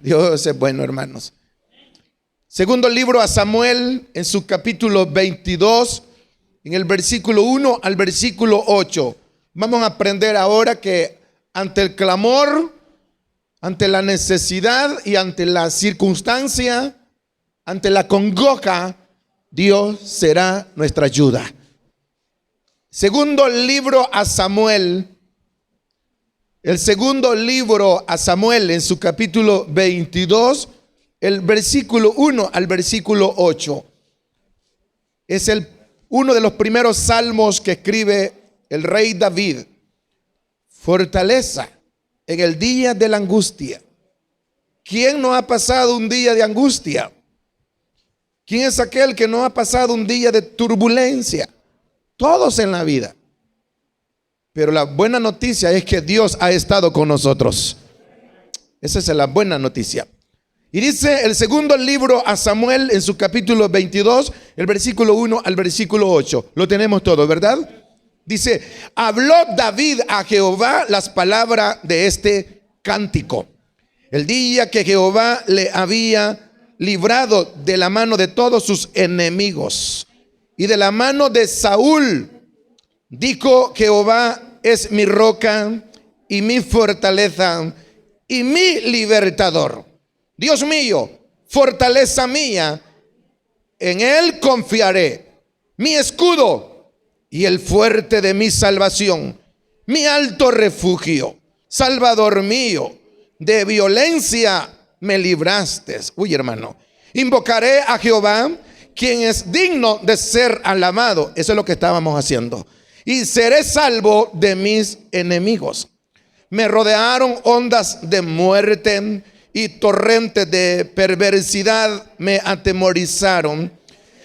Dios es bueno, hermanos. Segundo libro a Samuel, en su capítulo 22, en el versículo 1 al versículo 8. Vamos a aprender ahora que ante el clamor, ante la necesidad y ante la circunstancia, ante la congoja, Dios será nuestra ayuda. Segundo libro a Samuel, el segundo libro a Samuel, en su capítulo 22, el versículo 1 al versículo 8. Es uno de los primeros salmos que escribe el rey David. Fortaleza en el día de la angustia. ¿Quién no ha pasado un día de angustia? ¿Quién es aquel que no ha pasado un día de turbulencia? Todos en la vida. Pero la buena noticia es que Dios ha estado con nosotros. Esa es la buena noticia. Y dice el segundo libro a Samuel, en su capítulo 22, el versículo 1 al versículo 8. Lo tenemos todo, ¿verdad? Dice: habló David a Jehová las palabras de este cántico. El día que Jehová le había librado de la mano de todos sus enemigos y de la mano de Saúl, dijo Jehová: es mi roca y mi fortaleza y mi libertador. Dios mío, fortaleza mía, en él confiaré. Mi escudo y el fuerte de mi salvación, mi alto refugio, Salvador mío, de violencia me libraste. Uy, hermano, invocaré a Jehová, quien es digno de ser alabado. Eso es lo que estábamos haciendo. Y seré salvo de mis enemigos. Me rodearon ondas de muerte y torrentes de perversidad me atemorizaron.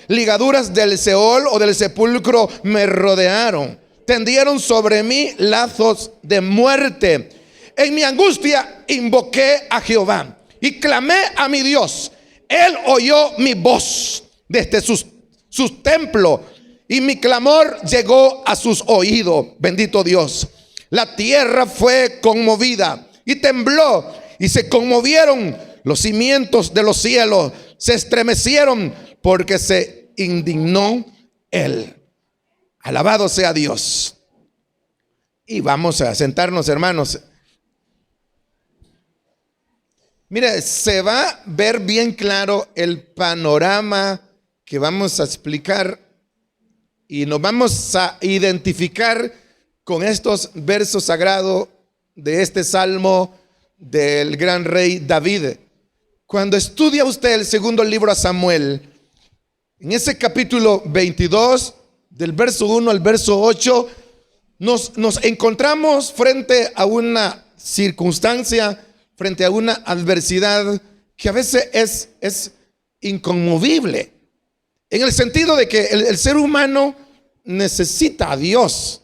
Ligaduras del Seol o del sepulcro me rodearon. Tendieron sobre mí lazos de muerte. En mi angustia invoqué a Jehová y clamé a mi Dios. Él oyó mi voz desde sus templos y mi clamor llegó a sus oídos. Bendito Dios. La tierra fue conmovida y tembló y se conmovieron los cimientos de los cielos. Se estremecieron porque se indignó Él. Alabado sea Dios. Y vamos a sentarnos, hermanos. Mire, se va a ver bien claro el panorama que vamos a explicar y nos vamos a identificar con estos versos sagrados de este salmo del gran rey David. Cuando estudia usted el segundo libro a Samuel, en ese capítulo 22, del verso 1 al verso 8, nos encontramos frente a una circunstancia, frente a una adversidad que a veces es inconmovible, en el sentido de que el ser humano necesita a Dios.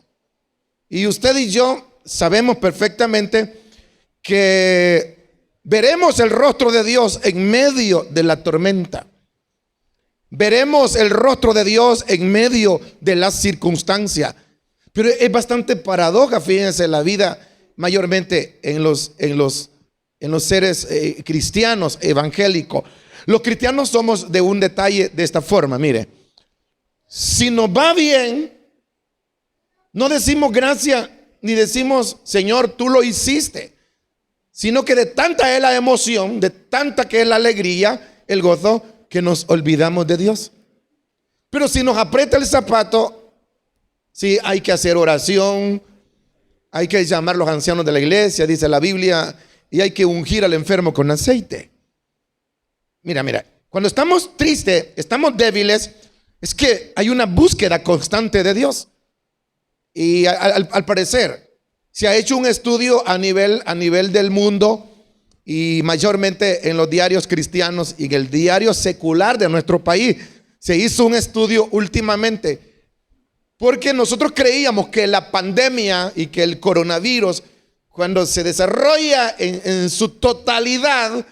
Y usted y yo sabemos perfectamente que veremos el rostro de Dios en medio de la tormenta. Veremos el rostro de Dios en medio de la circunstancia. Pero es bastante paradoja, fíjense, la vida mayormente en los seres cristianos evangélicos. Los cristianos somos de un detalle de esta forma, mire. Si nos va bien, no decimos gracias ni decimos Señor, tú lo hiciste, sino que de tanta es la emoción, de tanta que es la alegría, el gozo, que nos olvidamos de Dios. Pero si nos aprieta el zapato, sí, hay que hacer oración, hay que llamar a los ancianos de la iglesia, dice la Biblia, y hay que ungir al enfermo con aceite. Mira, cuando estamos tristes, estamos débiles, es que hay una búsqueda constante de Dios. Y al parecer se ha hecho un estudio a nivel del mundo, y mayormente en los diarios cristianos y en el diario secular de nuestro país se hizo un estudio últimamente, porque nosotros creíamos que la pandemia y que el coronavirus, cuando se desarrolla en su totalidad,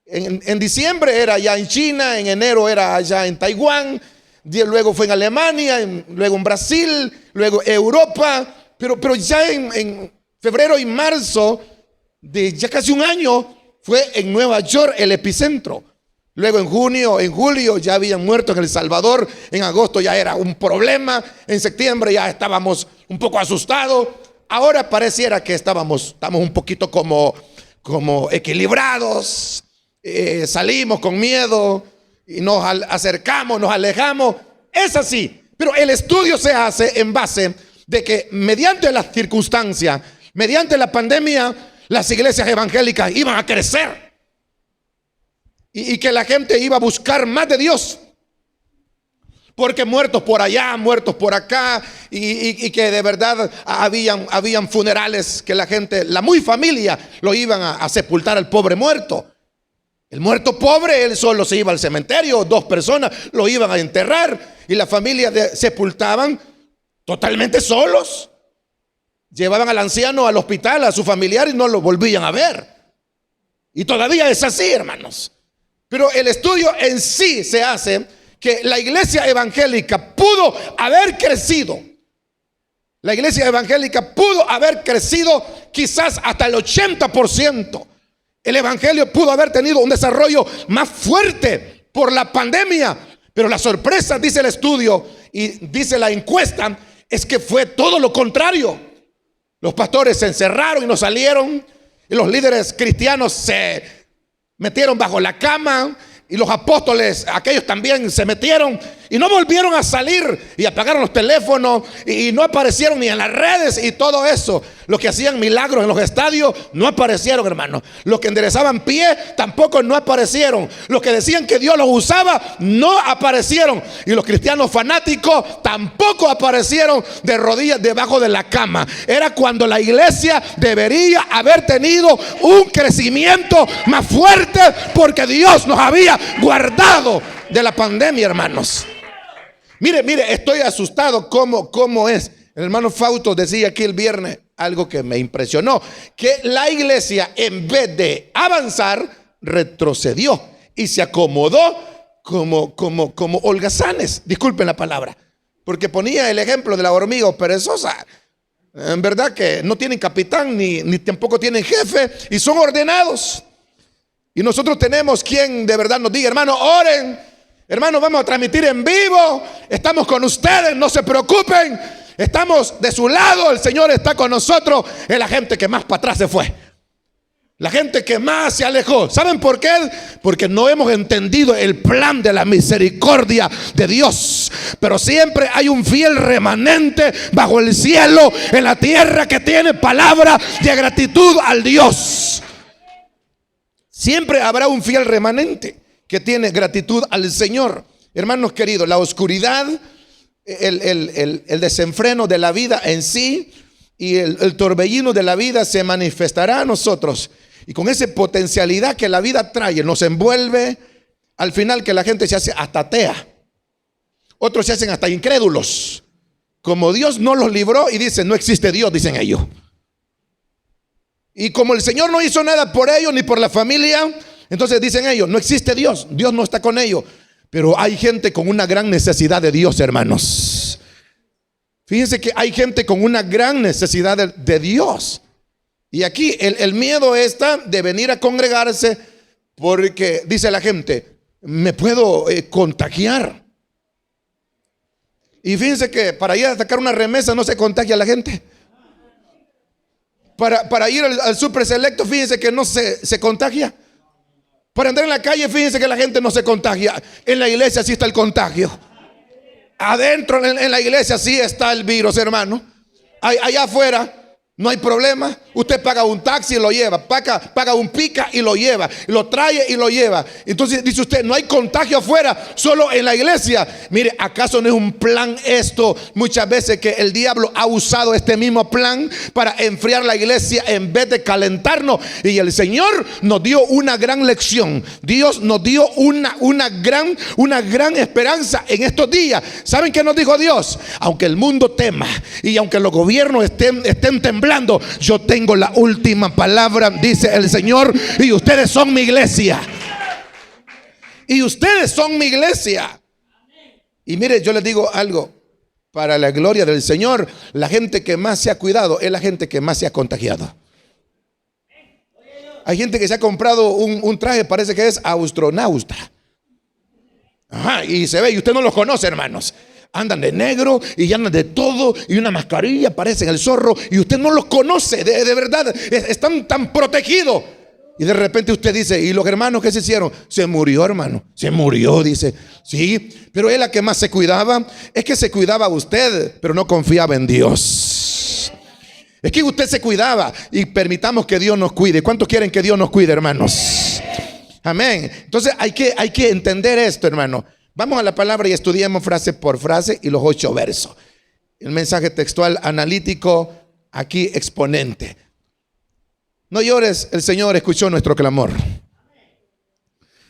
en diciembre era allá en China, en enero era allá en Taiwán, luego fue en Alemania, luego en Brasil, luego Europa, pero ya en febrero y marzo de ya casi un año fue en Nueva York el epicentro. Luego en junio, en julio ya habían muerto en El Salvador. En agosto ya era un problema. En septiembre ya estábamos un poco asustados. Ahora pareciera que estamos un poquito como equilibrados. Salimos con miedo y nos acercamos, nos alejamos. Es así. Pero el estudio se hace en base de que mediante las circunstancias, mediante la pandemia, las iglesias evangélicas iban a crecer. Y que la gente iba a buscar más de Dios. Porque muertos por allá, muertos por acá. Y que de verdad habían funerales que la gente, la muy familia, lo iban a sepultar al pobre muerto. El muerto pobre, él solo se iba al cementerio. 2 personas lo iban a enterrar. Y la familia sepultaban totalmente solos. Llevaban al anciano al hospital, a su familiar, y no lo volvían a ver. Y todavía es así, hermanos. Pero el estudio en sí se hace que la iglesia evangélica pudo haber crecido. La iglesia evangélica pudo haber crecido quizás hasta el 80%. El evangelio pudo haber tenido un desarrollo más fuerte por la pandemia. Pero la sorpresa, dice el estudio y dice la encuesta, es que fue todo lo contrario. Los pastores se encerraron y no salieron. Y los líderes cristianos se metieron bajo la cama. Y los apóstoles, aquellos también se metieron y no volvieron a salir. Y apagaron los teléfonos y no aparecieron ni en las redes y todo eso. Los que hacían milagros en los estadios no aparecieron, hermanos. Los que enderezaban pie tampoco no aparecieron. Los que decían que Dios los usaba no aparecieron. Y los cristianos fanáticos tampoco aparecieron de rodillas debajo de la cama. Era cuando la iglesia debería haber tenido un crecimiento más fuerte, porque Dios nos había guardado de la pandemia, hermanos. Mire, estoy asustado cómo es. El hermano Fausto decía aquí el viernes algo que me impresionó, que la iglesia, en vez de avanzar, retrocedió y se acomodó como holgazanes. Disculpen la palabra, porque ponía el ejemplo de la hormiga perezosa. En verdad que no tienen capitán ni tampoco tienen jefe y son ordenados. Y nosotros tenemos quien de verdad nos diga: hermano, oren, hermano, vamos a transmitir en vivo, estamos con ustedes, no se preocupen, estamos de su lado, el Señor está con nosotros. Es la gente que más para atrás se fue, la gente que más se alejó. ¿Saben por qué? Porque no hemos entendido el plan de la misericordia de Dios. Pero siempre hay un fiel remanente bajo el cielo, en la tierra, que tiene palabra de gratitud al Dios. Siempre habrá un fiel remanente que tiene gratitud al Señor. Hermanos queridos, la oscuridad, el desenfreno de la vida en sí y el torbellino de la vida se manifestará a nosotros. Y con esa potencialidad que la vida trae, nos envuelve, al final que la gente se hace hasta atea. Otros se hacen hasta incrédulos. Como Dios no los libró y dicen: no existe Dios, dicen ellos. Y como el Señor no hizo nada por ellos ni por la familia, entonces dicen ellos: no existe Dios, Dios no está con ellos. Pero hay gente con una gran necesidad de Dios, hermanos. Fíjense que hay gente con una gran necesidad de Dios. Y aquí el miedo está de venir a congregarse, porque dice la gente: me puedo contagiar. Y fíjense que para ir a sacar una remesa no se contagia la gente. Para ir al Super Selecto, fíjense que no se contagia. Para andar en la calle, fíjense que la gente no se contagia. En la iglesia sí está el contagio. Adentro en la iglesia sí está el virus, hermano. Allá afuera no hay problema. Usted paga un taxi y lo lleva, paga un pica y lo lleva, lo trae y lo lleva. Entonces dice usted: no hay contagio afuera, solo en la iglesia. Mire, ¿acaso no es un plan esto? Muchas veces que el diablo ha usado este mismo plan para enfriar la iglesia en vez de calentarnos. Y el Señor nos dio una gran lección. Dios nos dio una gran esperanza en estos días. ¿Saben qué nos dijo Dios? Aunque el mundo tema y aunque los gobiernos estén temblando, yo tengo la última palabra, dice el Señor, y ustedes son mi iglesia. Y ustedes son mi iglesia. Y mire, yo les digo algo: para la gloria del Señor, la gente que más se ha cuidado es la gente que más se ha contagiado. Hay gente que se ha comprado un traje, parece que es astronauta. Ajá, y se ve, y usted no los conoce, hermanos. Andan de negro y andan de todo, y una mascarilla, parecen el zorro, y usted no los conoce, de verdad, están tan protegidos. Y de repente usted dice, ¿y los hermanos qué se hicieron? Se murió, hermano, se murió, dice. Sí, pero él la que más se cuidaba, es que se cuidaba a usted, pero no confiaba en Dios. Es que usted se cuidaba, y permitamos que Dios nos cuide. ¿Cuántos quieren que Dios nos cuide, hermanos? Amén. Entonces hay que entender esto, hermano. Vamos a la palabra y estudiemos frase por frase y los 8 versos. El mensaje textual analítico, aquí exponente. No llores, el Señor escuchó nuestro clamor.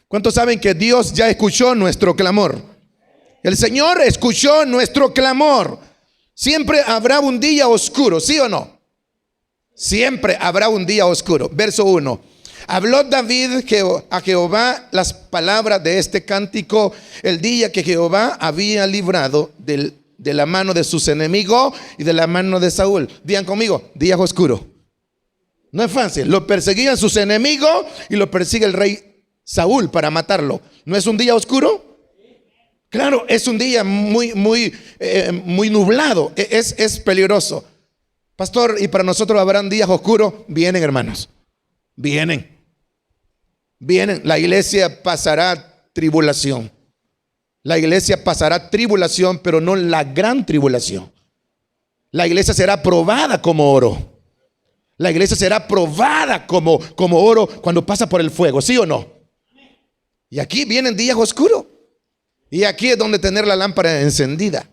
¿Cuántos saben que Dios ya escuchó nuestro clamor? El Señor escuchó nuestro clamor. Siempre habrá un día oscuro, ¿sí o no? Siempre habrá un día oscuro. Verso 1. Habló David a Jehová las palabras de este cántico el día que Jehová había librado de la mano de sus enemigos y de la mano de Saúl. Digan conmigo, día oscuro. No es fácil. Lo perseguían sus enemigos y lo persigue el rey Saúl para matarlo. ¿No es un día oscuro? Claro, es un día muy nublado. Es peligroso. Pastor, ¿y para nosotros habrán días oscuros? Vienen, hermanos. Vienen. La iglesia pasará tribulación. La iglesia pasará tribulación, pero no la gran tribulación. La iglesia será probada como oro. La iglesia será probada como oro cuando pasa por el fuego, ¿sí o no? Y aquí vienen días oscuros. Y aquí es donde tener la lámpara encendida.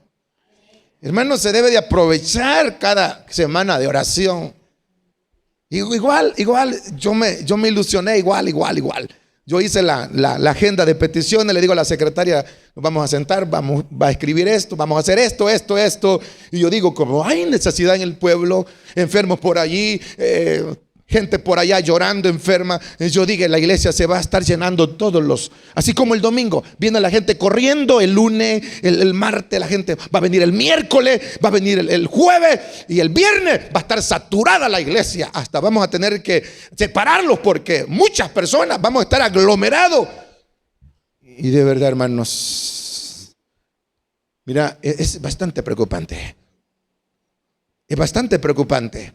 Hermanos, se debe de aprovechar cada semana de oración. Igual, yo me ilusioné, igual. Yo hice la agenda de peticiones, le digo a la secretaria, nos vamos a sentar, va a escribir esto, vamos a hacer esto. Y yo digo, como hay necesidad en el pueblo, enfermos por allí, gente por allá llorando, enferma. Yo dije, la iglesia se va a estar llenando así como el domingo, viene la gente corriendo, el lunes, el martes, la gente va a venir el miércoles, va a venir el jueves y el viernes va a estar saturada la iglesia. Hasta vamos a tener que separarlos porque muchas personas vamos a estar aglomerados. Y de verdad, hermanos, mira, es bastante preocupante. Es bastante preocupante.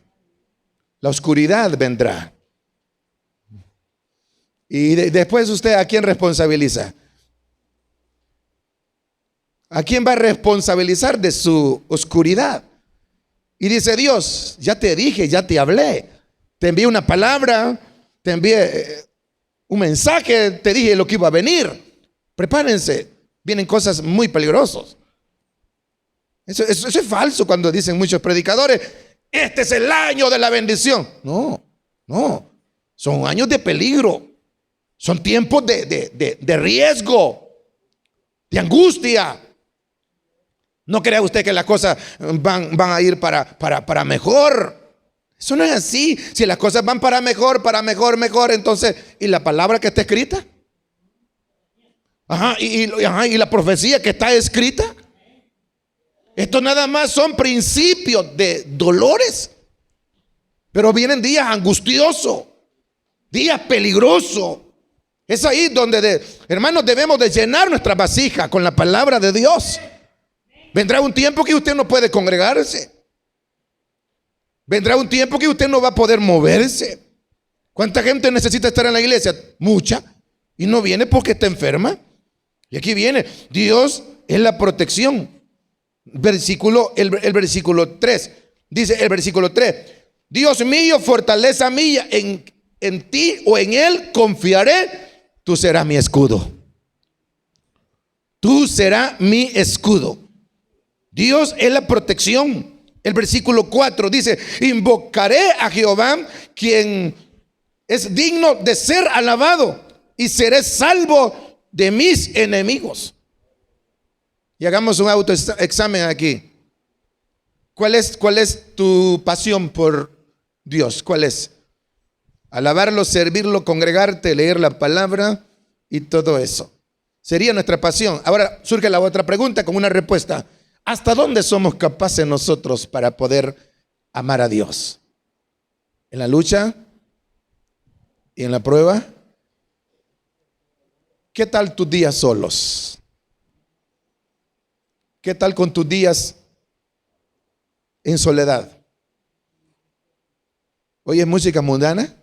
La oscuridad vendrá. Y después usted, ¿a quién responsabiliza? ¿A quién va a responsabilizar de su oscuridad? Y dice Dios, ya te dije, ya te hablé. Te envié una palabra, te envié un mensaje, te dije lo que iba a venir. Prepárense, vienen cosas muy peligrosas. Eso es falso cuando dicen muchos predicadores, este es el año de la bendición. No, son años de peligro. Son tiempos de riesgo, de angustia. No crea usted que las cosas van a ir para mejor. Eso no es así. Si las cosas van para mejor, entonces, ¿y la palabra que está escrita? Y la profecía que está escrita. Esto nada más son principios de dolores. Pero vienen días angustiosos, días peligrosos. Es ahí donde, hermanos, debemos de llenar nuestra vasija con la palabra de Dios. Vendrá un tiempo que usted no puede congregarse. Vendrá un tiempo que usted no va a poder moverse. ¿Cuánta gente necesita estar en la iglesia? Mucha. Y no viene porque está enferma. Y aquí viene, Dios es la protección. El versículo 3. Dice el versículo 3. Dios mío, fortaleza mía, en ti o en Él confiaré. Tú serás mi escudo. Tú serás mi escudo. Dios es la protección. El versículo 4 dice, invocaré a Jehová, quien es digno de ser alabado, y seré salvo de mis enemigos. Y hagamos un autoexamen aquí. ¿Cuál es tu pasión por Dios? ¿Cuál es? Alabarlo, servirlo, congregarte, leer la palabra y todo eso. Sería nuestra pasión. Ahora surge la otra pregunta con una respuesta. ¿Hasta dónde somos capaces nosotros para poder amar a Dios? ¿En la lucha? Y en la prueba, ¿qué tal tus días solos? ¿Qué tal con tus días en soledad? ¿Oyes música mundana?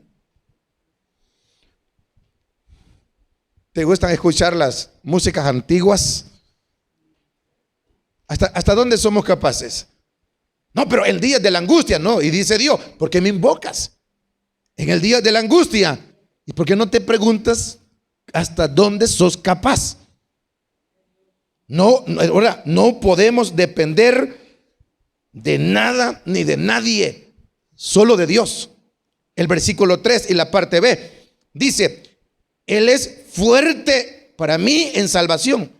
¿Te gustan escuchar las músicas antiguas? ¿Hasta dónde somos capaces? No, pero el día de la angustia, no. Y dice Dios, ¿por qué me invocas? En el día de la angustia. ¿Y por qué no te preguntas hasta dónde sos capaz? No, ahora no podemos depender de nada ni de nadie, solo de Dios. El versículo 3 y la parte B dice: Él es fuerte para mí en salvación,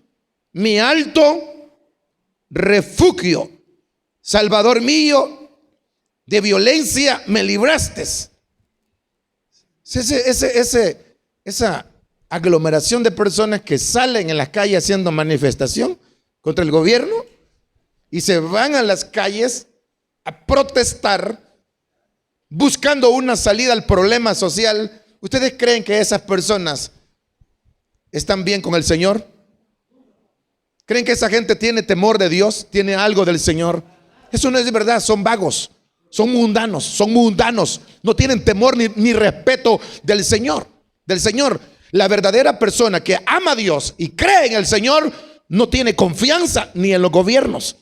mi alto refugio, Salvador mío, de violencia me libraste. Esa aglomeración de personas que salen en las calles haciendo manifestación contra el gobierno y se van a las calles a protestar buscando una salida al problema social. ¿Ustedes creen que esas personas están bien con el Señor? ¿Creen que esa gente tiene temor de Dios? ¿Tiene algo del Señor? Eso no es verdad, son vagos, son mundanos, no tienen temor ni respeto del Señor. La verdadera persona que ama a Dios y cree en el Señor no tiene confianza ni en los gobiernos.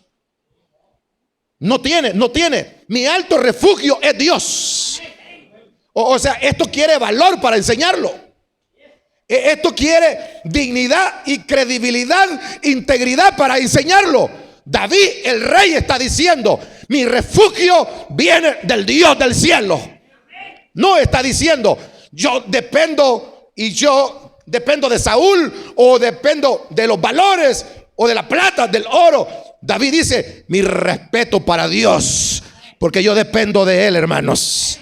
No tiene. Mi alto refugio es Dios. O sea, esto quiere valor para enseñarlo. Esto quiere dignidad y credibilidad, integridad para enseñarlo. David, el rey, está diciendo: mi refugio viene del Dios del cielo. No está diciendo: yo dependo de Saúl, o dependo de los valores, o de la plata, del oro. David dice: mi respeto para Dios, porque yo dependo de Él, hermanos.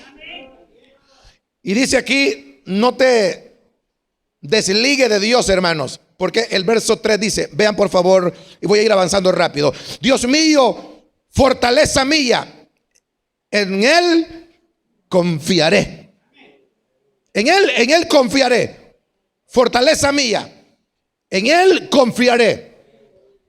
Y dice aquí: no te desligue de Dios, hermanos, porque el verso 3 dice, vean por favor, y voy a ir avanzando rápido: Dios mío, fortaleza mía, en Él confiaré. En Él confiaré. Fortaleza mía, en Él confiaré.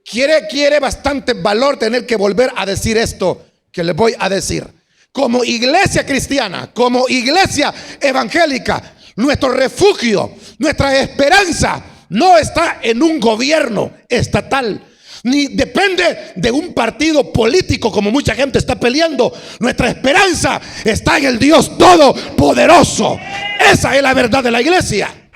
Quiere bastante valor tener que volver a decir esto que les voy a decir. Como iglesia cristiana, como iglesia evangélica, nuestro refugio, nuestra esperanza no está en un gobierno estatal, ni depende de un partido político como mucha gente está peleando. Nuestra esperanza está en el Dios Todopoderoso. Esa es la verdad de la iglesia,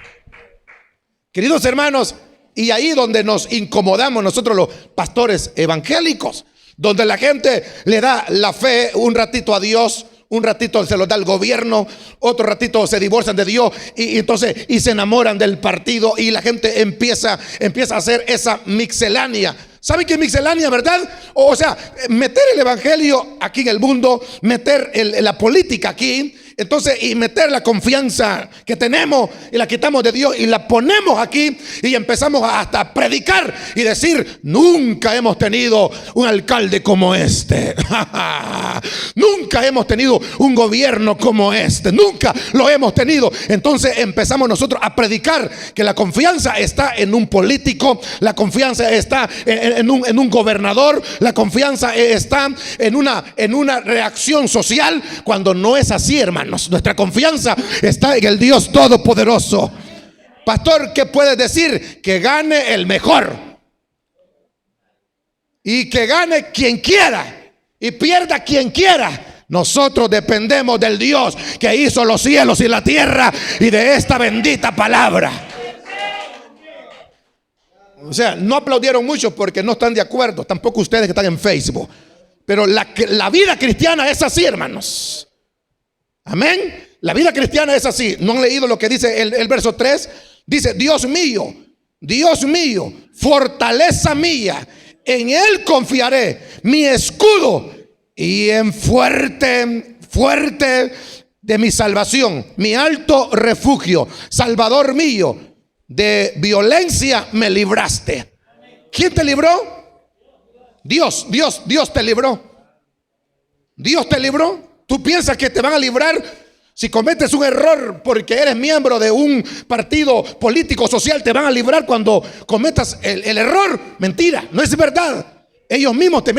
queridos hermanos. Y ahí donde nos incomodamos nosotros los pastores evangélicos, donde la gente le da la fe un ratito a Dios, un ratito se lo da al gobierno, otro ratito se divorcian de Dios y se enamoran del partido, y la gente empieza a hacer esa mixelánea. ¿Saben qué es mixelánea, verdad? O sea, meter el evangelio aquí en el mundo, meter la política aquí, entonces, y meter la confianza que tenemos y la quitamos de Dios y la ponemos aquí, y empezamos hasta a predicar y decir: nunca hemos tenido un alcalde como este. Nunca hemos tenido un gobierno como este. Nunca lo hemos tenido. Entonces empezamos nosotros a predicar que la confianza está en un político, la confianza está en un gobernador, la confianza está en una reacción social, cuando no es así, hermanos. Nuestra confianza está en el Dios Todopoderoso. Pastor, ¿qué puedes decir? Que gane el mejor, y que gane quien quiera y pierda quien quiera. Nosotros dependemos del Dios que hizo los cielos y la tierra, y de esta bendita palabra. O sea, no aplaudieron mucho porque no están de acuerdo, tampoco ustedes que están en Facebook. Pero la vida cristiana es así, hermanos. Amén. La vida cristiana es así. ¿No han leído lo que dice el verso 3? Dice: Dios mío, fortaleza mía, en Él confiaré, mi escudo y en fuerte de mi salvación, mi alto refugio, Salvador mío, de violencia me libraste. ¿Quién te libró? Dios te libró. Dios te libró. ¿Tú piensas que te van a librar Si cometes un error porque eres miembro de un partido político social, te van a librar cuando cometas el error. Mentira, no es verdad. Ellos mismos te